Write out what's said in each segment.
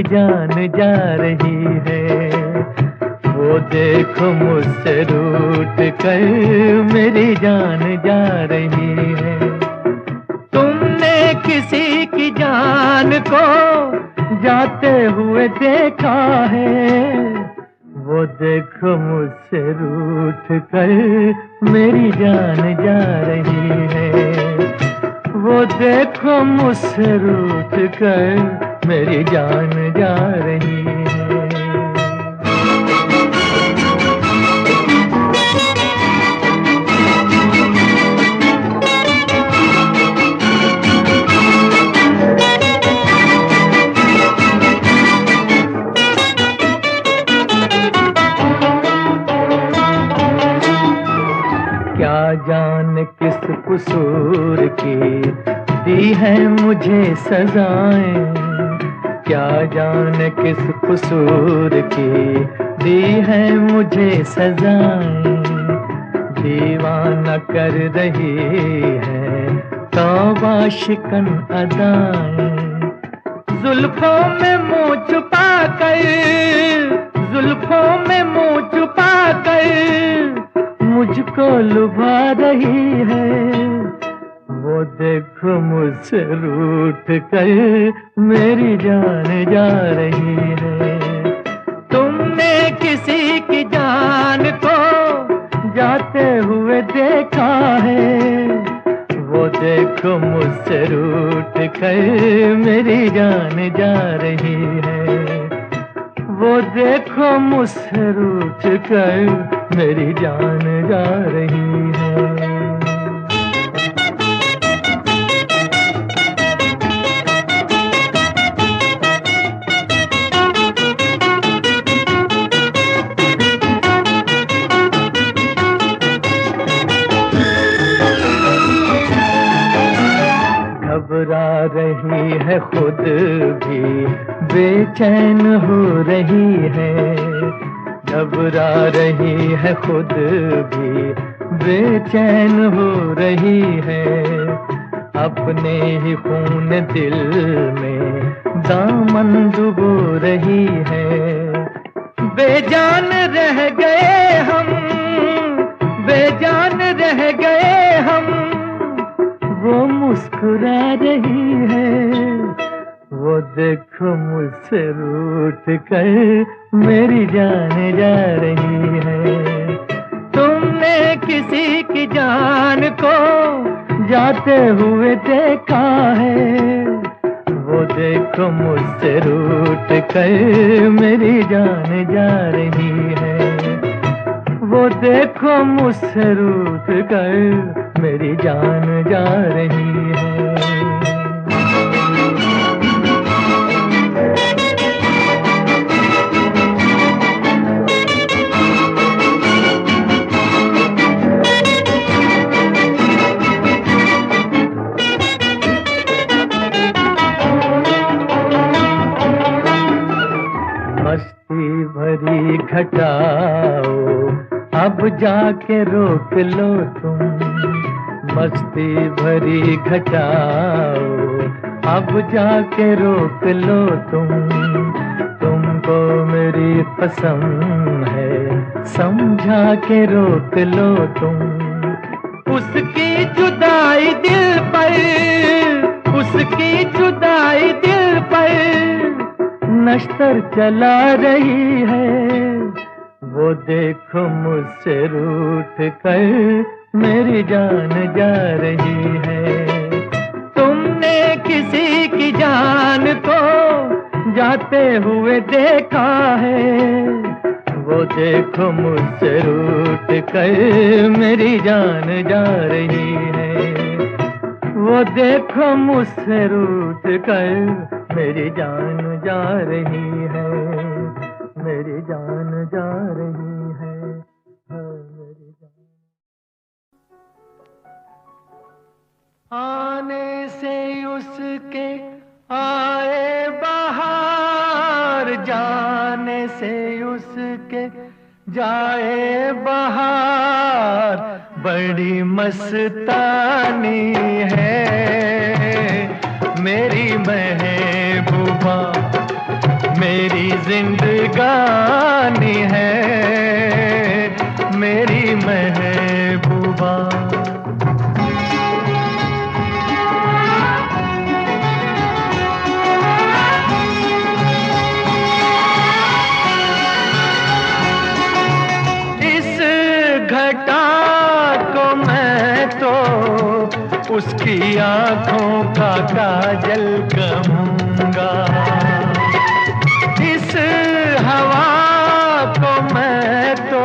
जान जा रही है। वो देखो मुझसे रूठ कर मेरी जान जा रही है। तुमने किसी की जान को जाते हुए देखा है, वो देखो मुझसे रूठ कर मेरी जान जा रही है। वो देखो मुझसे रूठ कर मेरी जान जा रही है। क्या जाने किस कसूर की दी है मुझे सजाएं, क्या जाने किस कसूर की दी है मुझे सजाएं। दीवाना कर रही है तौबा शिकन अदाएं। जुल्फों में मुँह छुपा कर, जुल्फों में मुँह छुपा कर मुझको लुभा रही है। वो देखो मुझसे रूठ कर मेरी जान जा रही है। तुमने किसी की जान को जाते हुए देखा है, वो देखो मुझसे रूठ कर मेरी जान जा रही है। वो देखो मुझसे रूठ कर मेरी जान जा रही है। घबरा रही है खुद भी बेचैन हो रही है। घबरा रही है खुद भी बेचैन हो रही है। अपने ही खून दिल में दामन डुबो रही है। बेजान रह गए हम, बेजान रह गए हम, वो मुस्कुरा रही है। वो देखो मुझसे रूठ कर मेरी जान जा रही है। तुमने किसी की जान को जाते हुए देखा है, वो देखो मुझसे रूठ कर मेरी जान जा रही है। वो देखो मुझसे रूठ कर मेरी जान जा रही है। मस्ती भरी घटाओ अब जाके रोक लो तुम। मस्ती भरी घटाओ अब जाके रोक लो तुम। तुमको मेरी कसम है समझा के रोक लो तुम। उसकी जुदाई दिल पर, उसकी जुदाई दिल पर नश्तर चला रही है। वो देखो मुझसे रूठ कर मेरी जान जा रही है। तुमने किसी की जान को जाते हुए देखा है, वो देखो मुझसे रूठ कर मेरी जान जा रही है। वो देखो मुझसे रूठ कर मेरी जान जा रही है। मेरी जान जा रही है, मेरी जान। आने से उसके आए बहार, जाने से उसके जाए बहार। बड़ी मस्तानी है मेरी महबूबा, मेरी जिंदगानी है, मेरी महबूबा। इस घटा को मैं तो उसकी आंखों का काजल कहूँगा। इस हवा को मैं तो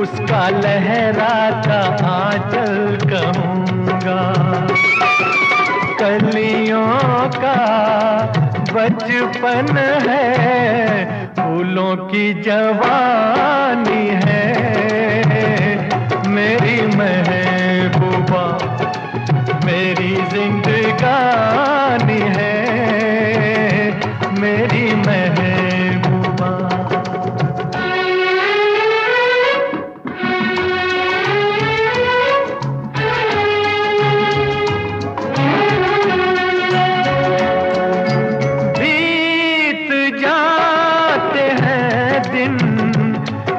उसका लहराता आंचल कहूँगा। कलियों का बचपन है, फूलों की जवानी है, मेरी महबूबा, मेरी जिंदगानी है, मेरी महबूबा। बीत जाते हैं दिन,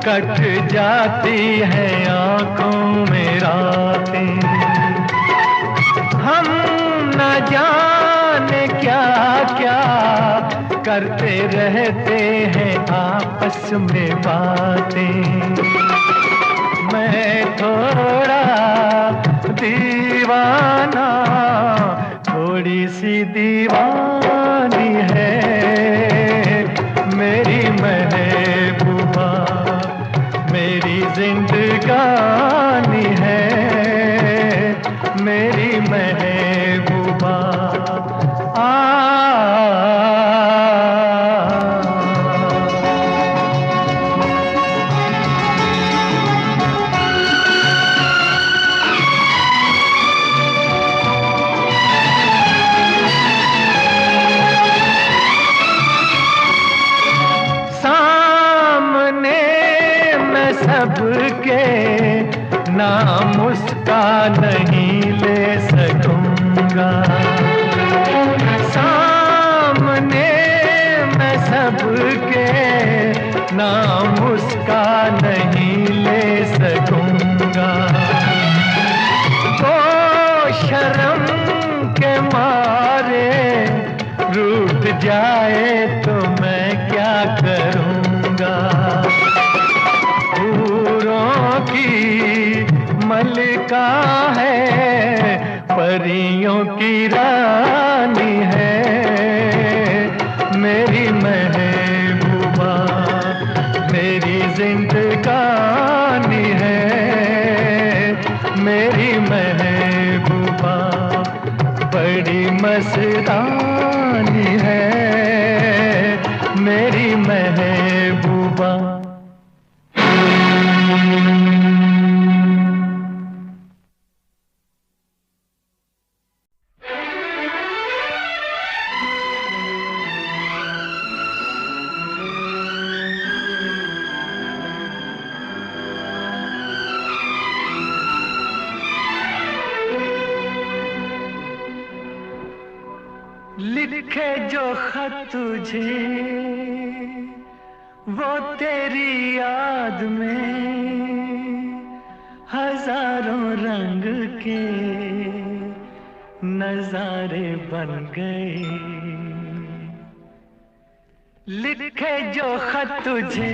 कट जाती है आंखों में रातें, हम न जाने क्या क्या करते रहते हैं आपस में बातें। मैं थोड़ा दीवाना, थोड़ी सी दीवानी है, मेरी महबूबा, मेरी जिंदगानी है, मेरी महबूबा। सामने मैं सबके नाम उसका नहीं ले सकूंगा। सामने मैं सबके नाम उसका नहीं ले सकूंगा। तो शर्म के मारे रूठ जाए तो मैं क्या करूंगा। हूरों की मलिका है, परियों की रानी है, मेरी महबूबा, मेरी जिंदगानी है, मेरी महबूबा, बड़ी मस्तानी है, मेरी महबूबा। लिखे जो खत तुझे वो तेरी याद में हजारों रंग के नजारे बन गए। लिखे जो खत तुझे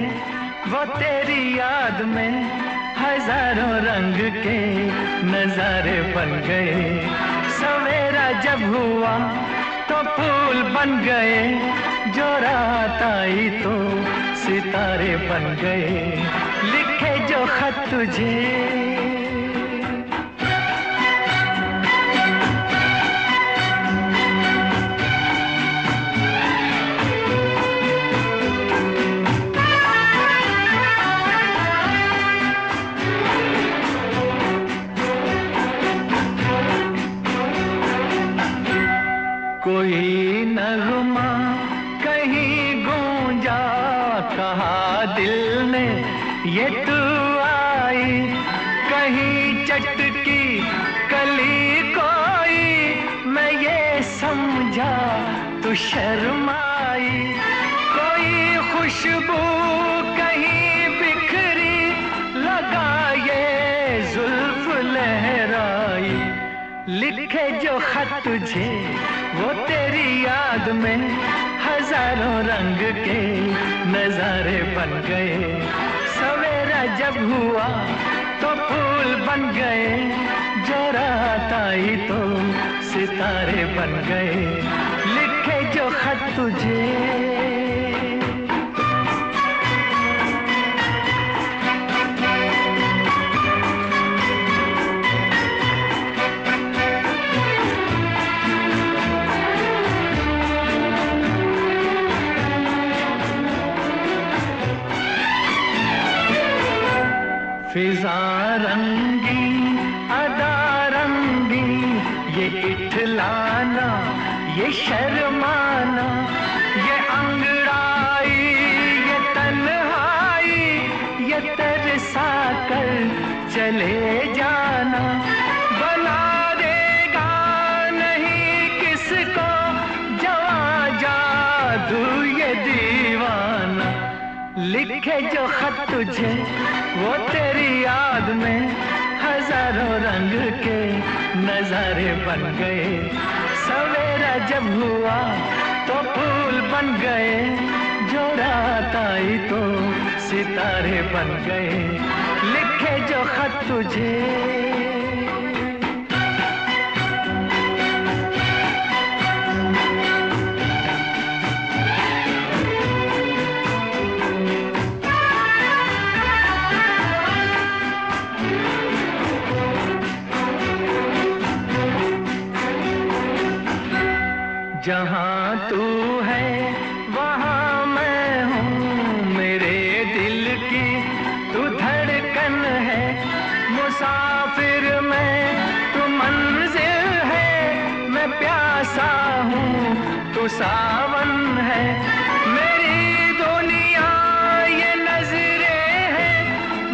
वो तेरी याद में हजारों रंग के नजारे बन गए। सवेरा जब हुआ तो फूल बन गए, जो रात आई तो सितारे बन गए। लिखे जो खत तुझे कोई नगमा कहीं गूंजा, कहा दिल ने ये तू आई। कहीं चटकी कली कोई, मैं ये समझा तू शर्माई। खुशबू कहीं बिखरी, लगाए जुल्फ लहराई। लिखे जो खत तुझे वो तेरी याद में हजारों रंग के नजारे बन गए। सवेरा जब हुआ तो फूल बन गए, जो रात आई तो सितारे बन गए। लिखे जो खत तुझे फिजा रंगी अदा रंगी, ये इठलाना ये शर्माना, ये अंगड़ाई ये तन्हाई, ये तरसा कर चले जाना। बना देगा नहीं किसको जवां जादू ये दीवाना। लिखे जो खत तुझे वो तेरी याद में हजारों रंग के नजारे बन गए। सवेरा जब हुआ तो फूल बन गए, जो रात आई तो सितारे बन गए। लिखे जो खत तुझे जहाँ तू है वहाँ मैं हूँ, मेरे दिल की तू धड़कन है। मुसाफिर मैं तू मंजिल है, मैं प्यासा हूँ तू सावन है। मेरी दुनिया ये नजरें है,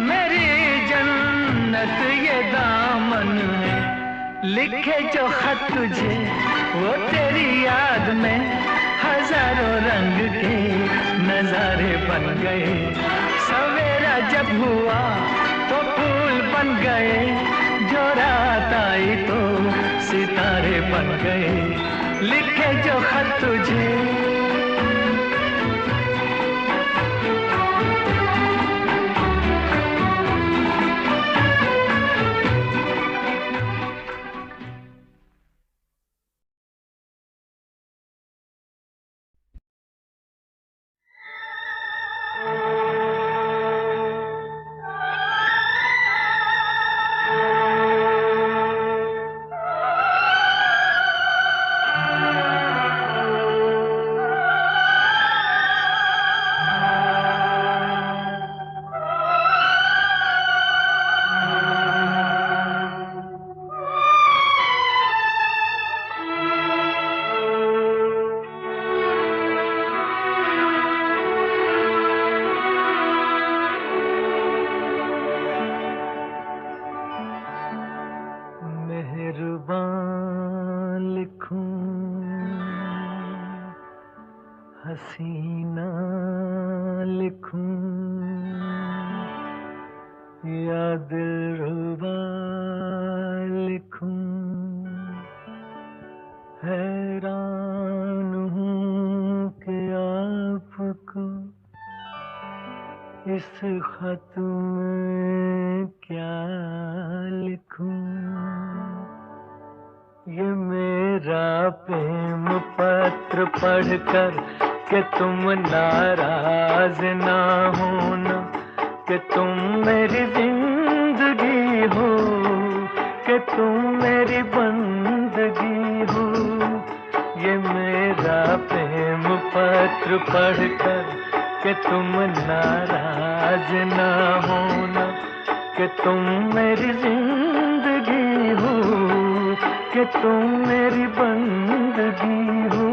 मेरी जन्नत ये दामन है। लिखे जो खत तुझे वो तेरी याद में हजारों रंग के नजारे बन गए। सवेरा जब हुआ तो फूल बन गए, जो रात आई तो सितारे बन गए। लिखे जो खत तुझे हसीना लिखूं या दिलरुबा लिखूं, हैरान हूँ कि आपको इस खत में क्या लिखूं। ये मेरा प्रेम पत्र पढ़कर कि तुम नाराज ना होना, कि तुम मेरी जिंदगी हो, कि तुम मेरी बंदगी हो। ये मेरा प्रेम पत्र पढ़कर कि तुम नाराज ना होना, कि तुम मेरी जिंदगी हो, कि तुम मेरी बंदगी हो।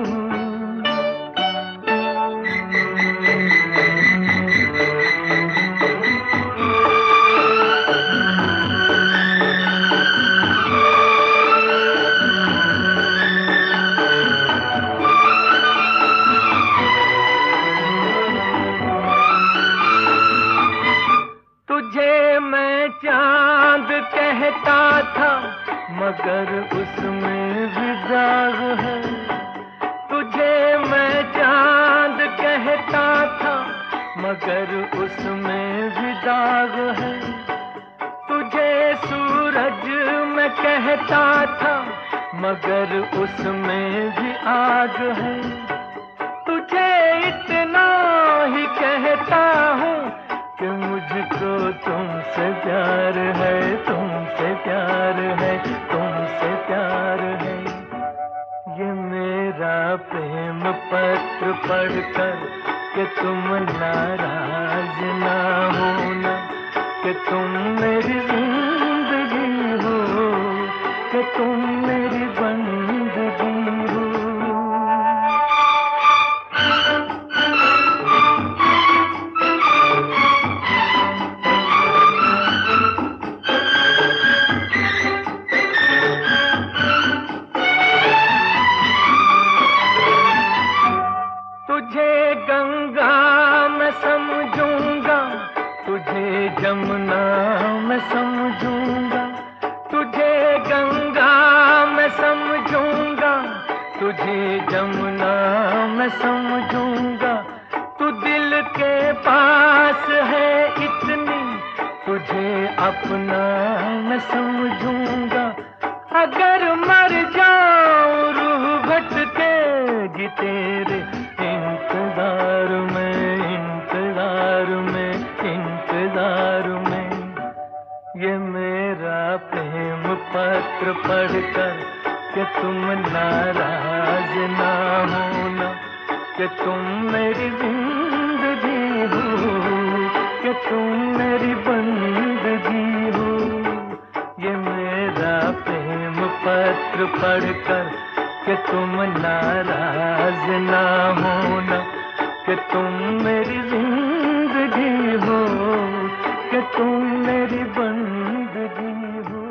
कहता था मगर उसमें भी दाग है। तुझे मैं चांद कहता था मगर उसमें भी दाग है। तुझे सूरज मैं कहता था मगर उसमें भी आग है। तुझे इतना ही कहता हूँ कि मुझको तुमसे प्यार है, तुमसे प्यार है, तुमसे प्यार है। ये मेरा प्रेम पत्र पढ़कर कि तुम नाराज ना होना, कि तुम मेरी जिंदगी हो, कि तुम मेरी बंदगी हो। तुझे गंगा मैं समझूंगा, तुझे जमुना मैं समझूंगा। तुझे गंगा मैं समझूंगा, तुझे जमुना मैं समझूंगा। तू दिल के पास है इतनी, तुझे अपना मैं समझूंगा। अगर मर जाऊं रूह भटकेगी तेरे इंतजार में, इंतजार में, इंतजार में। ये मेरा प्रेम पत्र पढ़कर कि तुम नाराज ना होना, कि तुम मेरी जिंदगी हो, कि तुम मेरी बंदगी हो। ये मेरा प्रेम पत्र पढ़कर कि तुम नाराज ना होना, कि तुम मेरी जिंदगी हो, कि तुम मेरी बंदगी हो।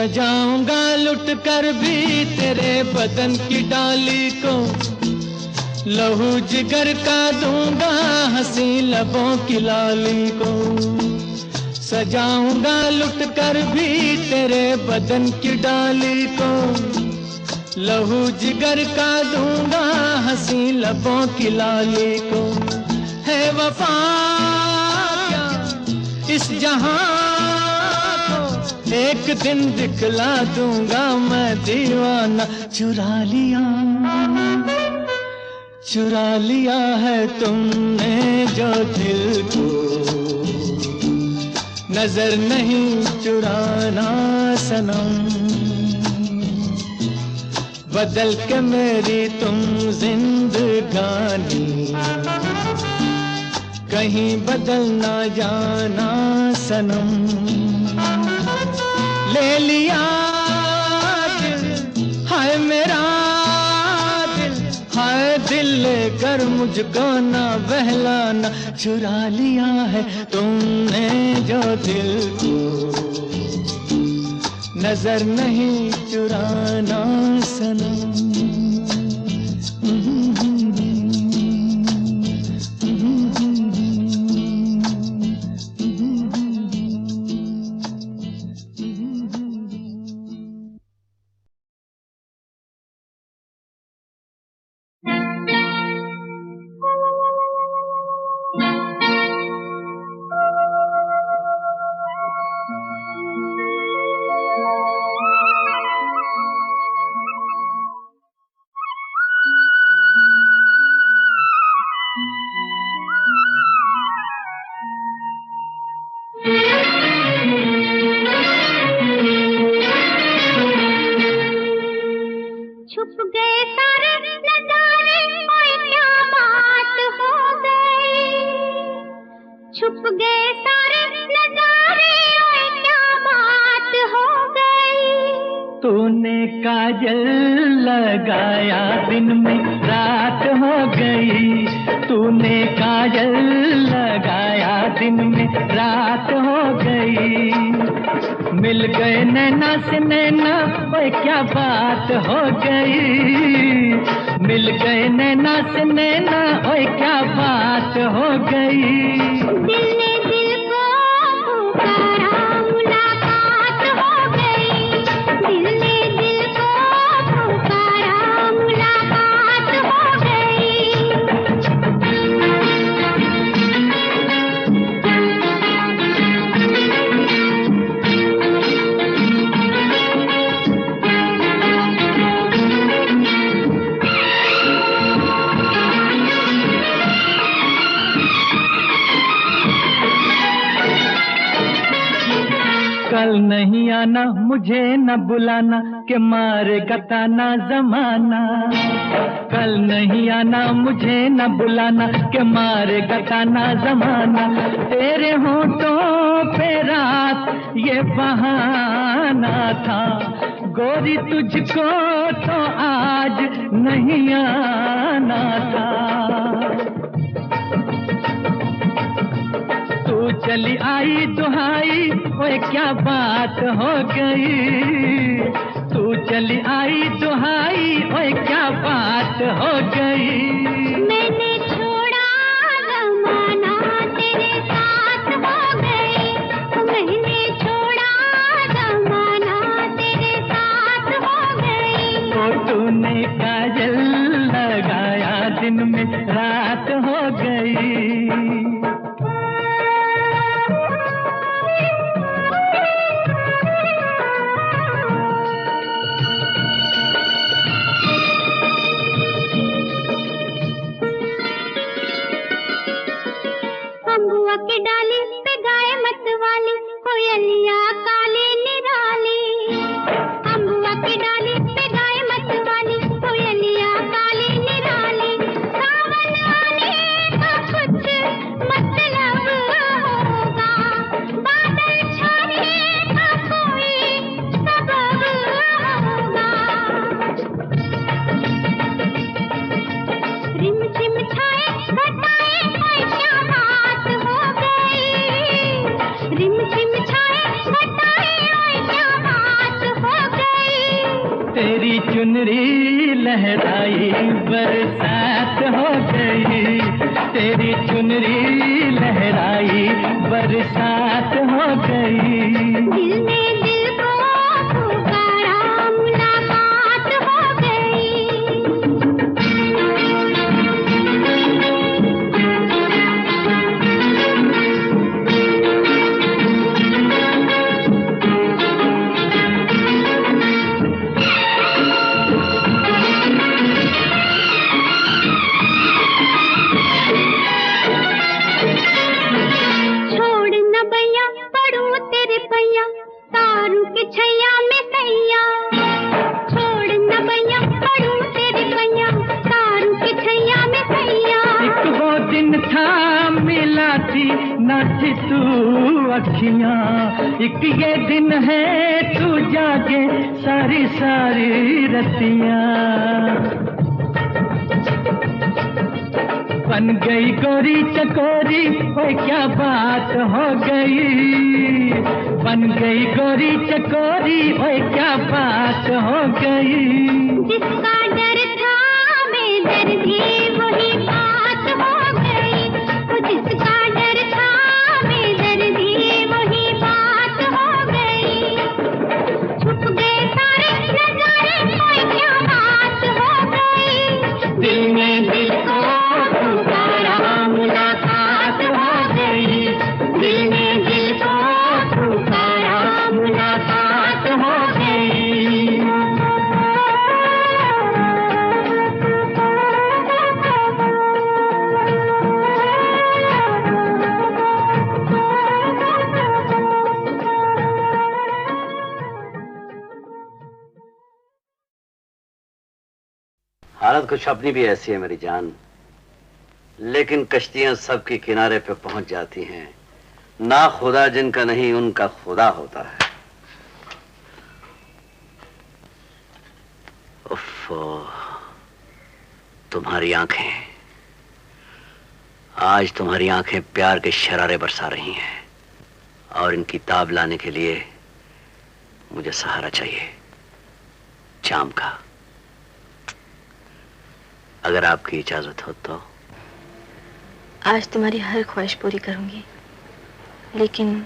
सजाऊंगा लुट कर भी तेरे बदन की डाली को, लहू जिगर का दूंगा हंसी लबों की लाली को। सजाऊंगा लुट कर भी तेरे बदन की डाली को, लहू जिगर का दूंगा हंसी लबों की लाली को। है वफा क्या इस जहां को, एक दिन दिखला दूंगा मैं दीवाना। चुरा लिया है तुमने जो दिल को, नजर नहीं चुराना सनम। बदल के मेरी तुम जिंदगानी, कहीं बदल ना जाना सनम। ले लिया दिल, हाय मेरा दिल, हाय दिल लेकर मुझको ना बहलाना। चुरा लिया है तुमने जो दिल को, नजर नहीं चुराना सनम। तूने काजल लगाया दिन में रात हो गई, तूने काजल लगाया दिन में रात हो गई। मिल गए नैना से नैना, ओए क्या बात हो गई। मिल गए नैना से नैना, ओए क्या बात हो गई। दिल ने दिल को पुकारा, मुलाकात हो गई। दिल ने दिल को पुकारा, मुलाकात हो गई। कल नहीं आना, मुझे न बुलाना, के मारेगा ताना जमाना। कल नहीं आना, मुझे न बुलाना, के मारेगा ताना जमाना। तेरे होठों पे रात ये बहाना था, गोरी तुझको तो आज नहीं आना था। तू चली आई दुहाई, ओए क्या बात हो गई। तू चली आई दुहाई, ओए क्या बात हो गई। मैंने छोड़ा जमाना, तेरे साथ हो गई। मैंने छोड़ा जमाना, तेरे साथ हो गई। तो तूने काजल लगाया दिन में रात हो गई। अम्बुआ की डाली पे गाय मत वाली, कोयलिया काली निराली। अम्बुआ की डाली पे गाय मत वाली, कोयलिया काली निराली। सावन आने का कुछ मतलब होगा, बादल छाने का कोई सबब होगा। रिमझिम छाए घटाए, क्या बात हो गई। रिमझिम छाए घटाए, चुनरी लहराई बरसात हो गई, तेरी चुनरी लहराई बरसात हो गई। दिल ने दिल को पुकारा मुलाकात हो गई। तारू के छैया में सैया, छोड़ न बैया पड़ू तेरे पैया, तारू के छैया में सैया। एक वो दिन था मिला थी न थी तू अखियां, एक ये दिन है तू जागे सारी सारी रतियां। बन गई गोरी चकोरी, ओए क्या बात हो गई। बन गई गोरी चकोरी, ओए क्या बात हो गई। जिसका डर था बेदर्दी वही बात हो गई। वो जिसका डर था बेदर्दी वही बात हो गई। छुप गए सारे नजारे, ओए क्या बात हो गई। दिल में दिल को पुकारा मुलाकात हो गई, दिल में दिल को पुकारा मुलाकात हो गई। हालत कुछ अपनी भी ऐसी है मेरी जान, लेकिन कश्तियां सबके किनारे पे पहुंच जाती हैं। ना खुदा जिनका नहीं उनका खुदा होता है। उफ़, तुम्हारी आंखें, आज तुम्हारी आंखें प्यार के शरारे बरसा रही हैं, और इनकी ताब लाने के लिए मुझे सहारा चाहिए, चाम का। अगर आपकी इजाजत हो तो। आज तुम्हारी हर ख्वाहिश पूरी करूंगी, लेकिन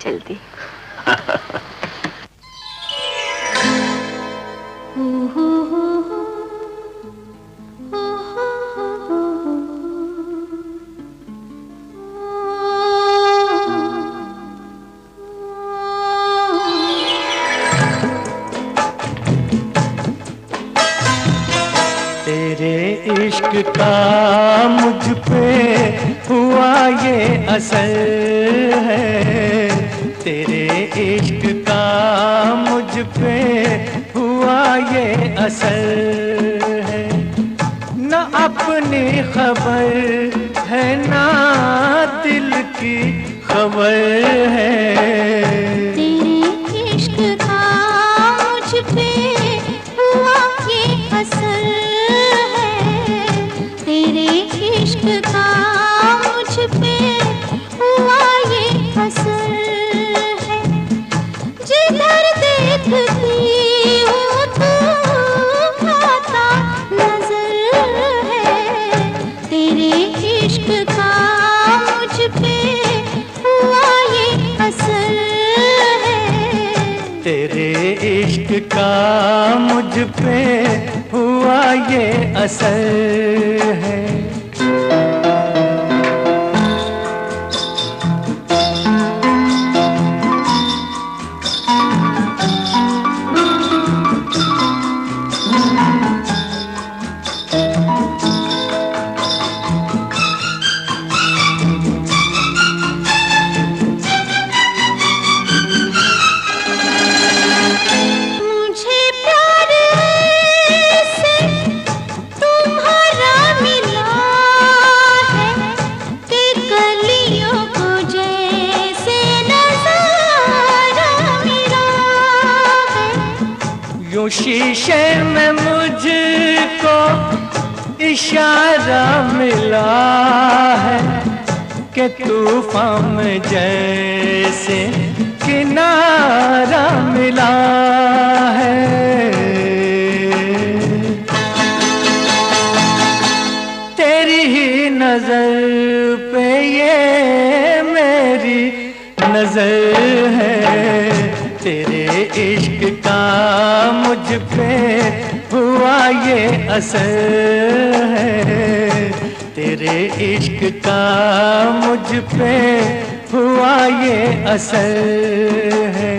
जल्दी। इश्क का मुझ पे हुआ ये असर है, तेरे इश्क का मुझ पे हुआ ये असर है। न अपनी खबर है ना दिल की खबर है। तेरे इश्क का मुझ पे हुआ ये असर है। तेरे इश्क का मुझ पे हुआ ये असर है। जिधर देखती हूँ तू आता नजर है। तेरे इश्क का मुझ पे हुआ ये असर है। तेरे इश्क का मुझ पे हुआ ये असर है। शीशे में मुझको इशारा मिला है कि तूफान में जैसे किनारा मिला है। तेरी ही नजर पे ये मेरी नजर है, तेरे इश्क का मुझ पे हुआ ये असर है, तेरे इश्क का मुझ पे हुआ ये असर है।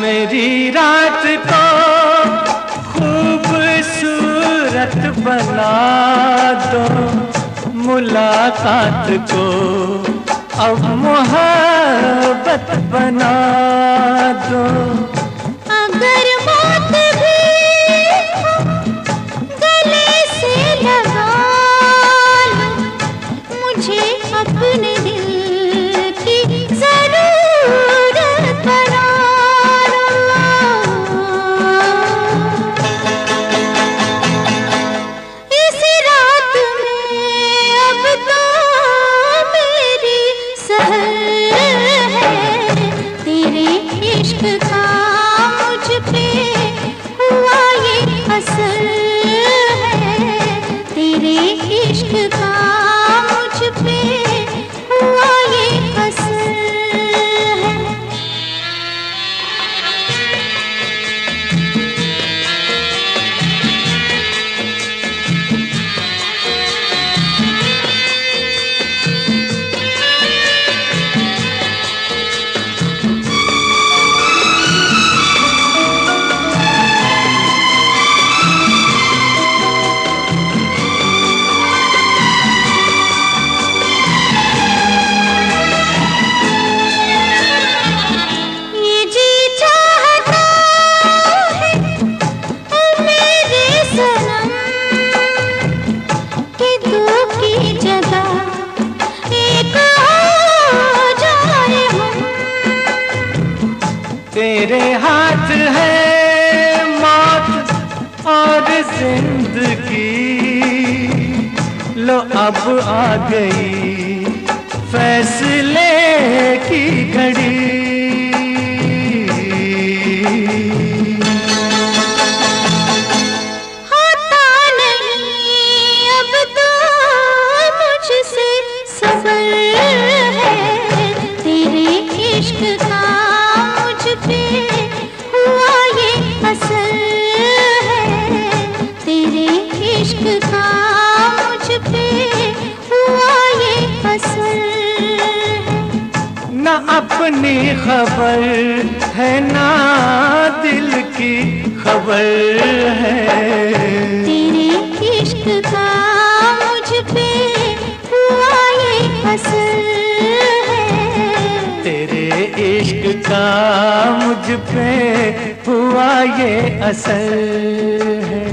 मेरी रात को खूबसूरत बना दो, मुलाकात को अब मोहब्बत बना दो। अगर मौत भी गले से लगा लो, मुझे अपने दिल की जरूरत बना लो। इस रात में अब तो मेरी सहर है, तेरे इश्क का मुझ पे हुआ ये असर है, तेरे इश्क का मुझ पे हुआ ये असर है। ये जी चाहता है मेरे सनम कि दो की जगह एक हो जाए हम। तेरे हाथ है मौत और जिंदगी, लो अब आ गई फैसले की घड़ी। होता नहीं अब तो मुझसे सबर है, तेरे इश्क का मुझ पे हुआ ये असर है, तेरे इश्क का मुझ पे हुआ ये असर है। ना अपनी खबर है ना दिल की खबर है, तेरे इश्क का मुझ पे हुआ ये असर है, तेरे इश्क का मुझ पे हुआ ये असर है।